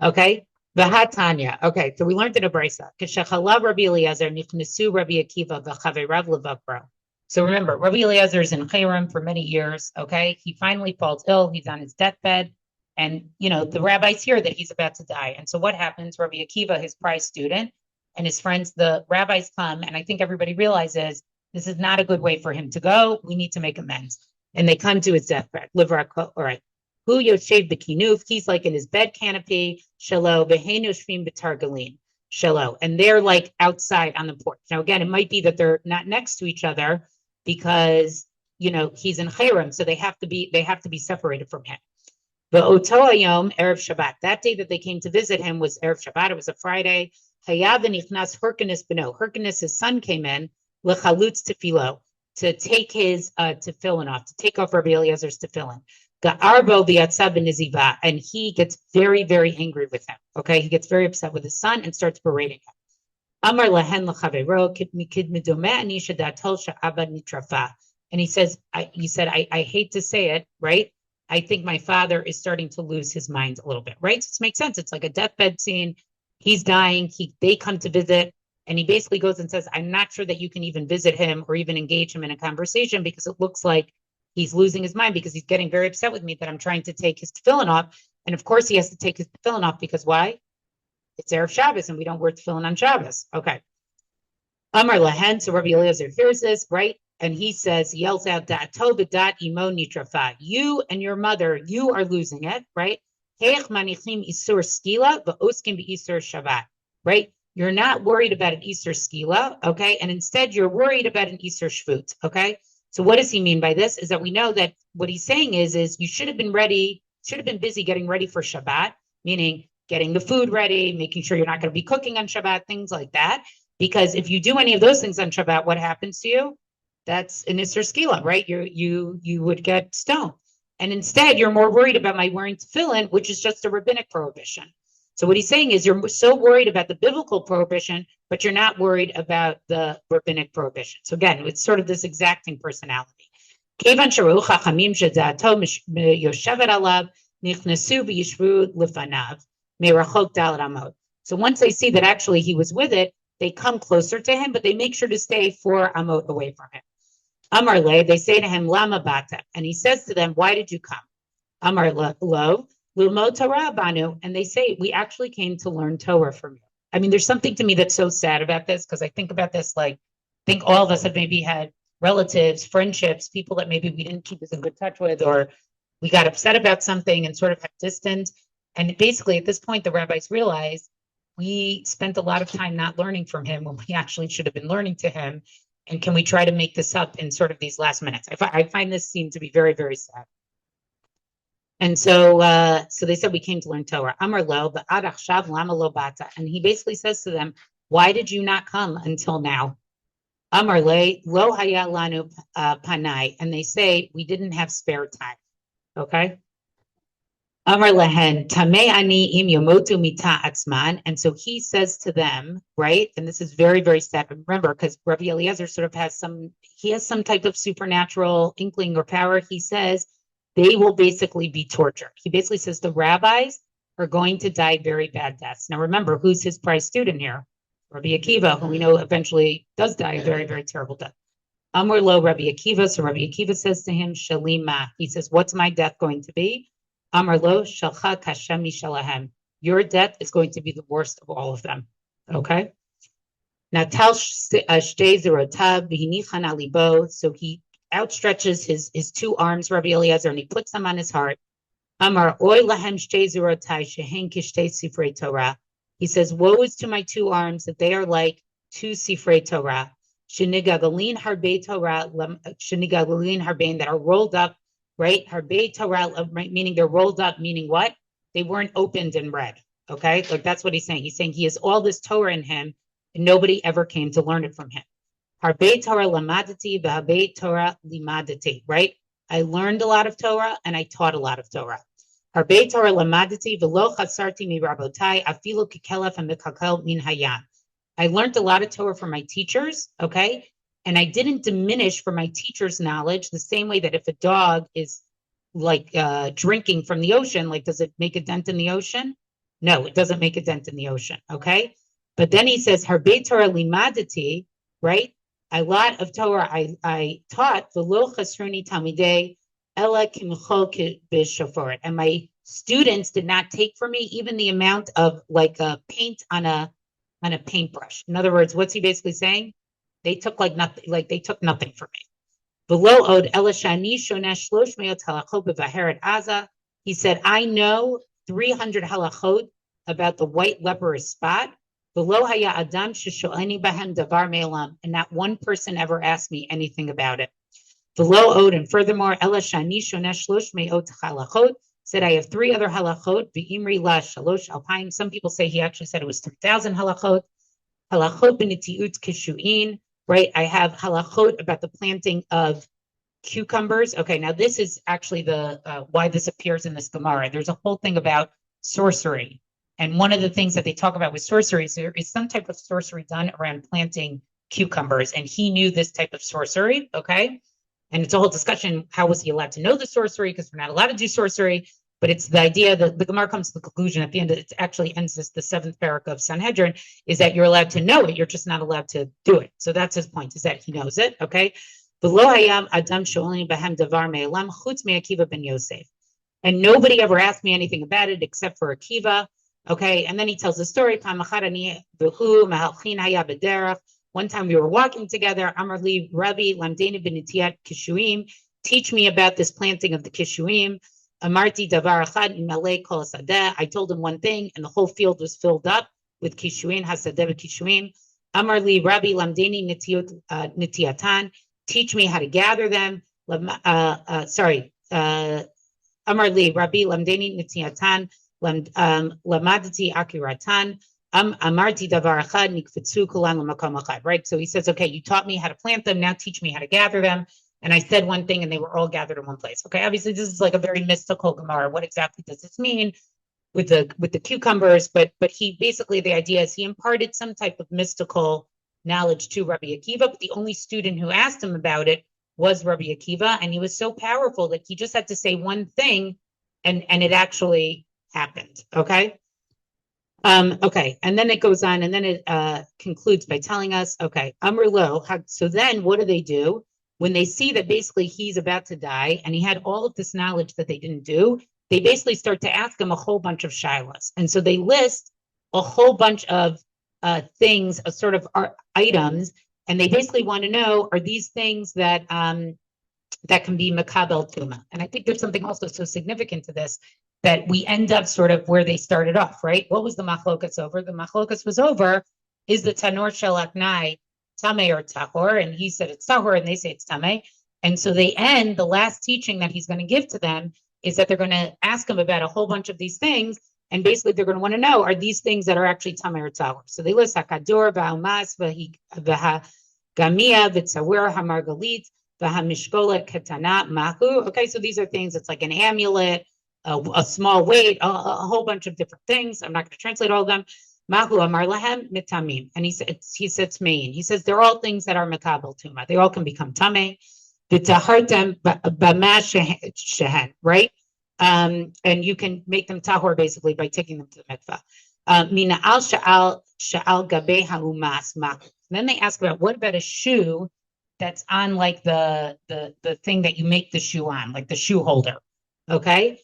Okay? V'hatanya. Okay, so we learned in a brisa. K'shechala Rabbi Eliezer nichnesu Rabbi Akiva v'chaverav levavro. So remember, Rabbi Eliezer is in Cherrick for many years, okay? He finally falls ill. He's on his deathbed. And, the rabbis hear that he's about to die. And so what happens? Rabbi Akiva, his prize student, and his friends, the rabbis come, and I think everybody realizes this is not a good way for him to go. We need to make amends. And they come to his deathbed. All right. Hu yoshev b'kinuf. He's like in his bed canopy. Shalo v'heinu shvim b'targalin. Shalo. And they're like outside on the porch. Now, again, it might be that they're not next to each other because, he's in Cherrick, so they have to be separated from him. V'oto hayom erev Shabbat. That day that they came to visit him was erev Shabbat. It was a Friday. Hayav v'nichnas Hyrcanus beno. Hyrcanus, his son, came in lechalutz tefilo to take his tefillin off, to take off Rabbi Eliezer's tefillin. Ga'arbo v'yatzav b'niziva, and he gets very, very angry with him. Okay, he gets very upset with his son and starts berating him. Amar lahen l'chavero kid midumeh anisha datol she'abad nitrafa, and he said, I hate to say it, right? I think my father is starting to lose his mind a little bit, right? So it makes sense. It's like a deathbed scene. He's dying. They come to visit, and he basically goes and says, I'm not sure that you can even visit him or even engage him in a conversation because it looks like he's losing his mind because he's getting very upset with me that I'm trying to take his tefillin off. And of course, he has to take his tefillin off because why? It's Erev Shabbos, and we don't wear tefillin on Shabbos. Okay. Amar lahen, so Rabbi Eliezer hears this, right? And he says, yells out, Da'ato b'dat imo nitrafa. You and your mother, you are losing it, right? Heich manichim isur skila v'oskim b'isur Shabbat, right? You're not worried about an Easter skila, okay? And instead, you're worried about an Easter shvut, okay? So what does he mean by this? Is that we know that what he's saying is you should have been busy getting ready for Shabbat, meaning getting the food ready, making sure you're not going to be cooking on Shabbat, things like that. Because if you do any of those things on Shabbat, what happens to you? That's an Isser Skila, right? You would get stoned. And instead, you're more worried about my wearing tefillin, which is just a rabbinic prohibition. So what he's saying is you're so worried about the biblical prohibition, but you're not worried about the rabbinic prohibition. So again, it's sort of this exacting personality. So once they see that actually he was with it, they come closer to him, but they make sure to stay 4 amot away from him. Amar le, they say to him, Lama bata, and he says to them, why did you come? Amar lo, lilmo Torah banu, and they say, we actually came to learn Torah from you. I mean, there's something to me that's so sad about this, because I think about this, like, I think all of us have maybe had relatives, friendships, people that maybe we didn't keep us in good touch with, or we got upset about something and sort of had distance. And basically, at this point, the rabbis realized we spent a lot of time not learning from him when we actually should have been learning to him. And can we try to make this up in sort of these last minutes? I find this scene to be very, very sad. And so they said, we came to learn Torah. Amar lo, ba'ad achshav lama lo bata. And he basically says to them, why did you not come until now? Amar le, lo haya lanu panai. And they say, we didn't have spare time. Okay? Amar lehen, tamei ani im yomotu mita atzman. And so he says to them, right? And this is very, very sad. Remember, because Rabbi Eliezer sort of has some type of supernatural inkling or power. He says they will basically be tortured. He basically says the rabbis are going to die very bad deaths. Now remember, who's his prize student here? Rabbi Akiva, who we know eventually does die a very, very terrible death. Amar lo Rabbi Akiva. So Rabbi Akiva says to him, Shalima. He says, what's my death going to be? Amar lo shalcha kashem mishalahem. Your death is going to be the worst of all of them. Okay? Now tal shtei zerotav v'hinichan alibo. So he outstretches his 2 arms, Rabbi Eliezer, and he puts them on his heart. Amar oy lahem shtei zerotai shehen kishtei sifrei Torah. He says, woe is to my 2 arms that they are like 2 sifrei Torah. Shenigagalin harbe Torah, shenigagalin harbein, that are rolled up. Right? Harbe Torah, meaning they're rolled up, meaning what? They weren't opened and read. Okay, like that's what he's saying. He's saying he has all this Torah in him, and nobody ever came to learn it from him. Harbe Torah lamadati v'harbe Torah limadati, right? I learned a lot of Torah and I taught a lot of Torah. Harbe Torah lamadati v'lo chasarti mi rabotai afilu kikelef v'mikakel min hayam. I learned a lot of Torah from my teachers, okay? And I didn't diminish from my teacher's knowledge the same way that if a dog is like drinking from the ocean, like does it make a dent in the ocean? No, it doesn't make a dent in the ocean, okay? But then he says, Harbe Torah limadati, right? A lot of Torah I taught, v'lo chasruni talmidei ela kimchol b'shoforet. And my students did not take from me even the amount of like paint on a paintbrush. In other words, what's he basically saying? They took like nothing, like they took nothing from me. V'lo od ela shani shonesh shlosh meot halachot b'vaheret aza. He said, I know 300 halachot about the white leprous spot. Below haya adam shesho'eni bahem davar me'olam, and not one person ever asked me anything about it. Below od, and furthermore, ela shani shonesh shlosh me'ot halachot, said I have 3 other halachot. Be'imri la shalosh alpine. Some people say he actually said it was 3,000 halachot. Halachot b'nitiut kishuin, right? I have halachot about the planting of cucumbers. Okay, now this is actually the why this appears in this Gemara. There's a whole thing about sorcery. And one of the things that they talk about with sorcery is there is some type of sorcery done around planting cucumbers. And he knew this type of sorcery, okay? And it's a whole discussion, how was he allowed to know the sorcery? Because we're not allowed to do sorcery. But it's the idea that the Gemara comes to the conclusion at the end, it actually ends this, the 7th parak of Sanhedrin, is that you're allowed to know it, you're just not allowed to do it. So that's his point, is that he knows it, okay? Below hayam adam sho'olin bahem davar me'olam chutz me'Akiva ben Yosef. And nobody ever asked me anything about it except for Akiva. Okay, and then he tells the story. One time we were walking together. Amar li Rabbi Lamdeni b'nitiyat kishuim. Teach me about this planting of the kishuim. Amarti davar achad malei kol sadeh. I told him one thing, and the whole field was filled up with kishuim hasadeh kishuim. Amar li Rabbi Lamdeni nitiyatan. Teach me how to gather them. Amar li Rabbi Lamdeni nitiyatan. Lamadati akiratan. Amarti davar achad nikfetzu kulan l'makom achad. Right. So he says, okay, you taught me how to plant them. Now teach me how to gather them. And I said one thing, and they were all gathered in one place. Okay. Obviously, this is like a very mystical Gemara. What exactly does this mean with the cucumbers? But he basically, the idea is he imparted some type of mystical knowledge to Rabbi Akiva. But the only student who asked him about it was Rabbi Akiva, and he was so powerful that he just had to say one thing, and it actually happened. Okay. Okay. And then it goes on, and then it concludes by telling us, okay, Amrlo. So then what do? When they see that basically he's about to die and he had all of this knowledge that they didn't do, they basically start to ask him a whole bunch of shilas. And so they list a whole bunch of things, sort of items, and they basically want to know, are these things that that can be makabel tuma? And I think there's something also so significant to this, that we end up sort of where they started off, right? What was the machlokas over? The machlokas was over, is the tanor shalaknai tameh or tahor? And he said it's tahor, and they say it's tameh. And so they end, the last teaching that he's going to give to them is that they're going to ask him about a whole bunch of these things. And basically they're going to want to know, are these things that are actually tameh or tahor? So they list hakador, v'almas, v'hagamia, v'tzawir, hamargalit, v'hamishkola, ketana, mahu. Okay, so these are things, it's like an amulet, a small weight, a whole bunch of different things. I'm not going to translate all of them. Mahu amar lahem mitamim, and he said tmein. He says they're all things that are makabel tuma. They all can become tameh. V'tahartem b'ma shehen, right? And you can make them tahor basically by taking them to the mikvah. Mina al sha'al gabe ha'umas mahu. Then they ask about, what about a shoe that's on like the thing that you make the shoe on, like the shoe holder, okay?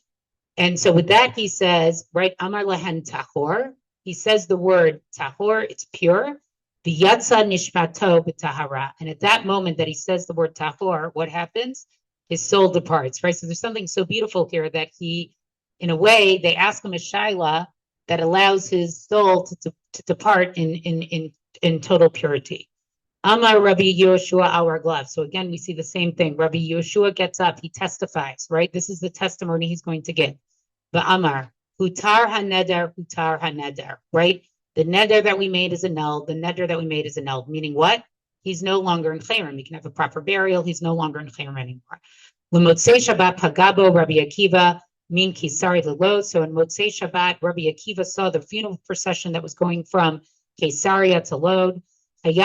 And so with that, he says, right, amar lahen tahor. He says the word tahor, it's pure. The yatsa nishmato b'tahara. And at that moment that he says the word tahor, what happens? His soul departs, right? So there's something so beautiful here that he, in a way, they ask him a shaila that allows his soul to depart in total purity. Amar Rabbi Yoshua our glove. So again, we see the same thing. Rabbi Yoshua gets up, he testifies, right? This is the testimony he's going to give. The Amar, Hutar haneder, right? The neder that we made is annulled. The neder that we made is annulled, meaning what? He's no longer in chayrim. He can have a proper burial. He's no longer in chayrim anymore. L'motzei Shabbat pagabo Rabbi Akiva min kisari lelo. So in Motzei Shabbat, Rabbi Akiva saw the funeral procession that was going from Caesarea to Lod. And he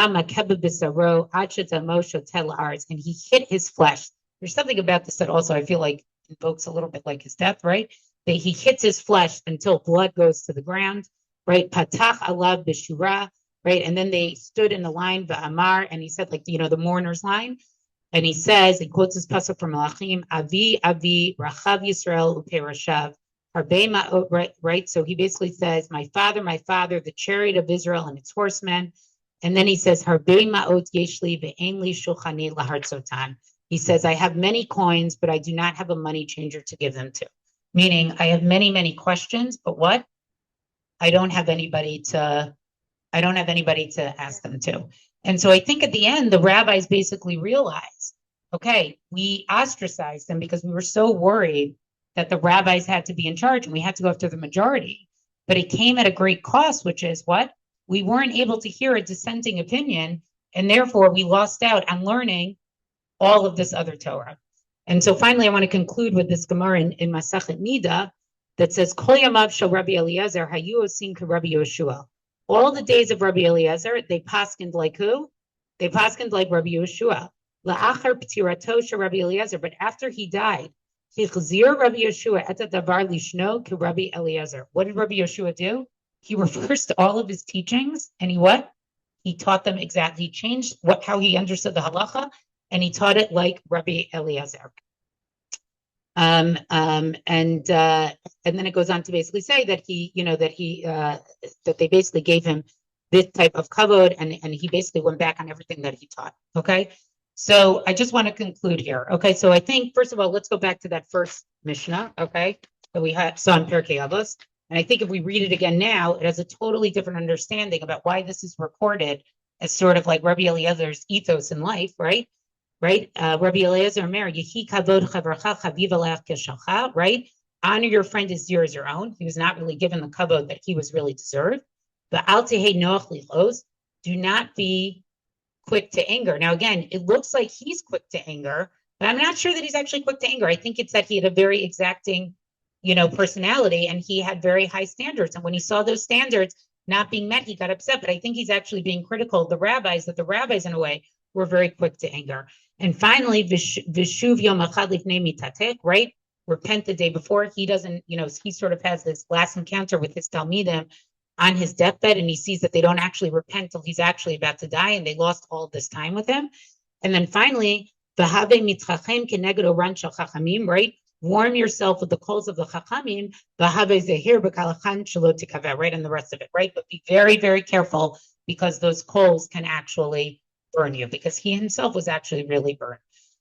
hit his flesh. There's something about this that also I feel like invokes a little bit like his death, right? That he hits his flesh until blood goes to the ground, right? Patach alav b'shura, right? And then they stood in the line, v'amar, and he said, like, the mourner's line. And he says, he quotes his pasuk from Malachim, Avi, Avi, Rachav Yisrael, Uperashav, Harbei Ma'ot, right? So he basically says, my father, the chariot of Israel and its horsemen. And then he says, Harbei Ma'ot Yeshli, Ve'en li shulchani lahartzotan. He says, I have many coins, but I do not have a money changer to give them to. Meaning, I have many, many questions, but what? I don't have anybody to ask them to. And so I think at the end, the rabbis basically realized, okay, we ostracized them because we were so worried that the rabbis had to be in charge and we had to go after the majority. But it came at a great cost, which is what? We weren't able to hear a dissenting opinion, and therefore we lost out on learning all of this other Torah. And so finally, I want to conclude with this Gemara in Masachet Nida that says, Kol yamav shel Rabbi Eliezer hayu osin k'Rabbi Yehoshua. All the days of Rabbi Eliezer, they paskined like who? They paskined like Rabbi Yehoshua. La'achar p'tirato shel Rabbi Eliezer, but after he died, hichzir Rabbi Yehoshua et davar lishno k'Rabbi Eliezer. What did Rabbi Yehoshua do? He reversed all of his teachings, and he what? He taught them exactly. He changed how he understood the halacha, and he taught it like Rabbi Eliezer. And then it goes on to basically say that that they basically gave him this type of kavod, and he basically went back on everything that he taught. Okay, so I just want to conclude here. Okay, so I think first of all, let's go back to that first Mishnah. Okay, that we saw in Pirkei Avos, and I think if we read it again now, it has a totally different understanding about why this is recorded as sort of like Rabbi Eliezer's ethos in life, right? Right? Rabbi Eliezer Mer, Yehi kavod chavercha chaviv alech keshalcha, right? Honor your friend as dear as your own. He was not really given the kavod that he was really deserved. But al tehei noach lichos, do not be quick to anger. Now, again, it looks like he's quick to anger, but I'm not sure that he's actually quick to anger. I think it's that he had a very exacting, personality, and he had very high standards. And when he saw those standards not being met, he got upset. But I think he's actually being critical of the rabbis, that the rabbis, in a way, were very quick to anger. And finally, Vishuv Yom Echad Lifnei Mitatek, right? Repent the day before. He doesn't, he sort of has this last encounter with his Talmidim on his deathbed, and he sees that they don't actually repent till he's actually about to die, and they lost all this time with him. And then finally, V'have Mitrachem Keneged Oran Shel Chachamim, right? Warm yourself with the coals of the Chachamim, V'have Zehir B'kalachan Shelo Tikaveh, right? And the rest of it, right? But be very, very careful, because those coals can actually burn you, because he himself was actually really burned.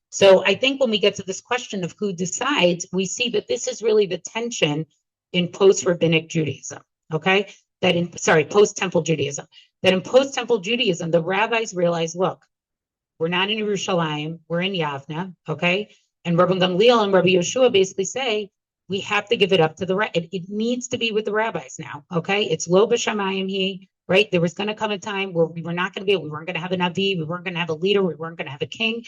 So I think when we get to this question of who decides, we see that this is really the tension in post-rabbinic Judaism, okay? Post-temple Judaism. That in post-temple Judaism, the rabbis realize, look, we're not in Yerushalayim, we're in Yavna, okay? And Rabbi Gamliel and Rabbi Yehoshua basically say, we have to give it up to the it needs to be with the rabbis now, okay? It's lo b'shamayim he, right? There was going to come a time where we weren't going to have a Navi, we weren't going to have a leader, we weren't going to have a king.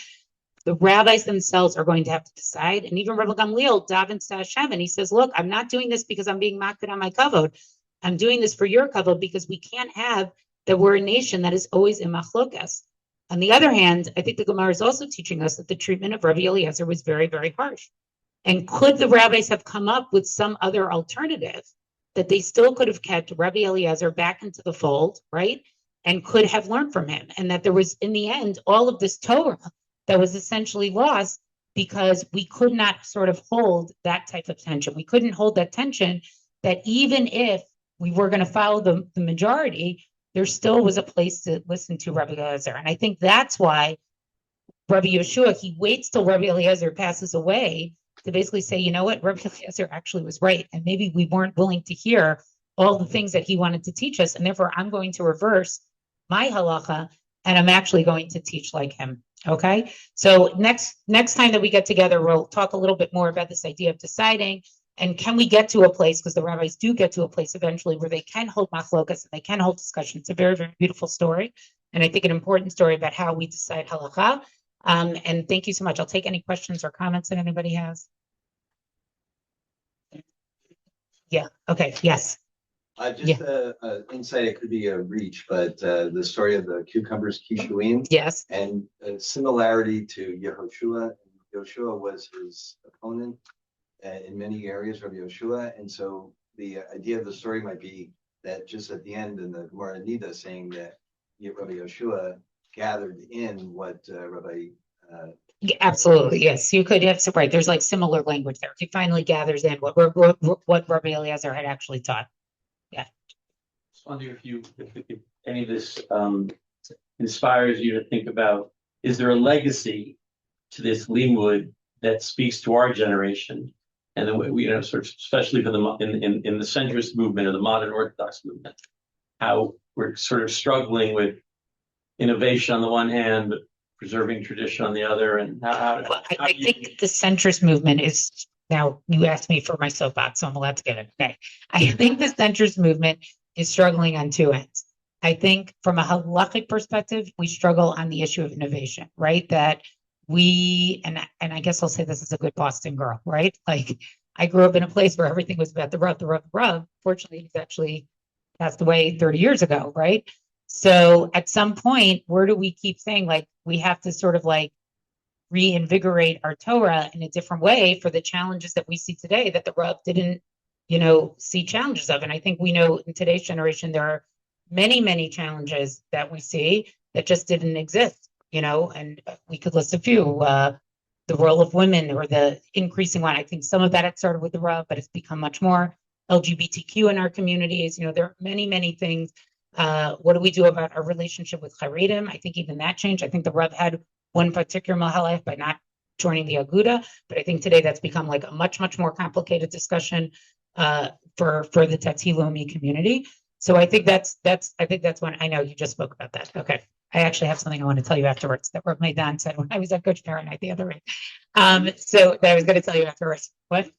The rabbis themselves are going to have to decide. And even Rabbi Gamliel davens to Hashem, and he says, look, I'm not doing this because I'm being makbid on my kavod. I'm doing this for your kavod, because we can't have that we're a nation that is always in machlokas. On the other hand, I think the Gemara is also teaching us that the treatment of Rabbi Eliezer was very, very harsh. And could the rabbis have come up with some other alternative that they still could have kept Rabbi Eliezer back into the fold, right? And could have learned from him. And that there was, in the end, all of this Torah that was essentially lost because we could not sort of hold that type of tension. We couldn't hold that tension that even if we were going to follow the majority, there still was a place to listen to Rabbi Eliezer. And I think that's why Rabbi Yehoshua, he waits till Rabbi Eliezer passes away to basically say, you know what, Rabbi Eliezer actually was right. And maybe we weren't willing to hear all the things that he wanted to teach us. And therefore, I'm going to reverse my halacha, and I'm actually going to teach like him. Okay. So next time that we get together, we'll talk a little bit more about this idea of deciding And can we get to a place, because the rabbis do get to a place eventually where they can hold machlokas and they can hold discussion. It's a very, very beautiful story. And I think an important story about how we decide halakha. And thank you so much. I'll take any questions or comments that anybody has. Yeah. Okay. Yes. Just an insight, it could be a reach, but the story of the cucumbers kishuim. Yes. And a similarity to Yehoshua. Yehoshua was his opponent in many areas of Yehoshua. And so the idea of the story might be that just at the end in the Gemara Nida saying that Rabbi Yehoshua gathered in what Rabbi Absolutely, yes. You could have right. There's like similar language there. He finally gathers in what Rabbi Eliezer had actually taught. Yeah. Just wondering if any of this inspires you to think about, is there a legacy to this limud that speaks to our generation, and then we sort of, especially for in the centrist movement or the modern Orthodox movement, how we're sort of struggling with innovation on the one hand, but preserving tradition on the other, and I think the centrist movement is, now you asked me for my soapbox, so I'm allowed to get it. Okay. I think the centrist movement is struggling on two ends. I think from a halachic perspective, we struggle on the issue of innovation, right? That we, and I guess I'll say this as a good Boston girl, right? Like I grew up in a place where everything was about the Rav. Fortunately, he's actually passed away 30 years ago, right? So at some point, where do we keep saying like we have to sort of like reinvigorate our Torah in a different way for the challenges that we see today that the Rav didn't, see challenges of? And I think we know in today's generation, there are many, many challenges that we see that just didn't exist, and we could list a few. The role of women or the increasing one. I think some of that had started with the Rav, but it's become much more LGBTQ in our communities. There are many, many things. What do we do about our relationship with Haredim? I think even that changed. I think the Rav had one particular mahalach by not joining the Aguda, but I think today that's become like a much, much more complicated discussion for the Tati Lomi community. So I think that's one. I know you just spoke about that. Okay. I actually have something I want to tell you afterwards that Rav Maidan said when I was at Coach Parent night the other week. So that I was going to tell you afterwards. What?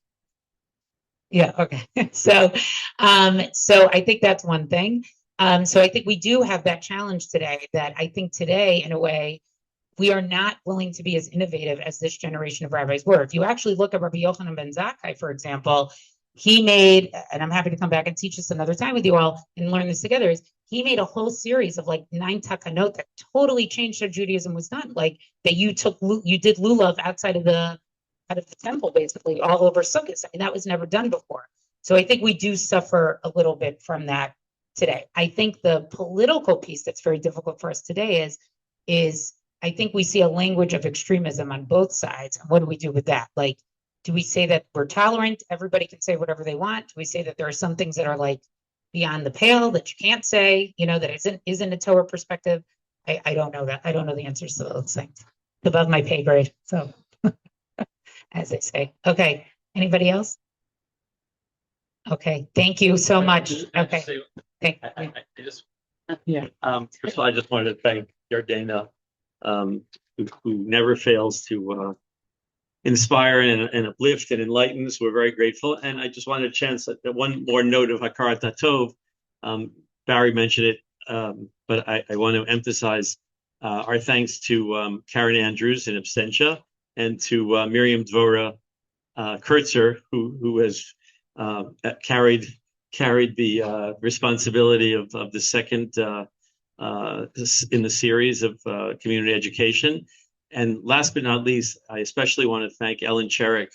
Yeah. Okay. So I think that's one thing. So I think we do have that challenge today that I think today, in a way, we are not willing to be as innovative as this generation of rabbis were. If you actually look at Rabbi Yochanan ben Zakkai, for example, he made, and I'm happy to come back and teach this another time with you all and learn this together, is he made a whole series of like 9 takanot that totally changed how Judaism was done. Like that you did lulav outside of the temple, basically all over Sukkot. I mean, that was never done before. So I think we do suffer a little bit from that today. I think the political piece that's very difficult for us today is I think we see a language of extremism on both sides. And what do we do with that? Like, do we say that we're tolerant? Everybody can say whatever they want. Do we say that there are some things that are like beyond the pale that you can't say, that isn't a Torah perspective? I don't know that. I don't know the answers to those things. It's above my pay grade. So as they say. Okay. Anybody else? Okay. Thank you so much. Okay. Thank you. First of all, I just wanted to thank Yardaena, who never fails to inspire and uplift and enlighten. So we're very grateful. And I just wanted a chance at one more note of Hakarat HaTov. Barry mentioned it, but I want to emphasize our thanks to Karen Andrews in absentia and to Miriam Dvora Kurtzer, who has carried the responsibility of the second in the series of community education. And last but not least, I especially want to thank Ellen Cherrick,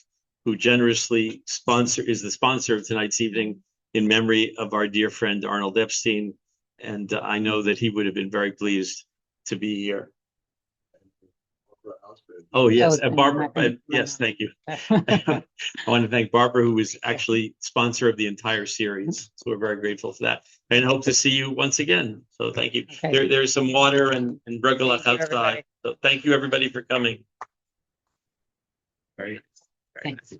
who generously is the sponsor of tonight's evening in memory of our dear friend Arnold Epstein. And I know that he would have been very pleased to be here. Oh, yes. And Barbara, yes, thank you. I want to thank Barbara, who was actually sponsor of the entire series. So we're very grateful for that. And hope to see you once again. So thank you. Okay. There's some water and brugalach outside. So thank you, everybody, for coming. Very, very nice.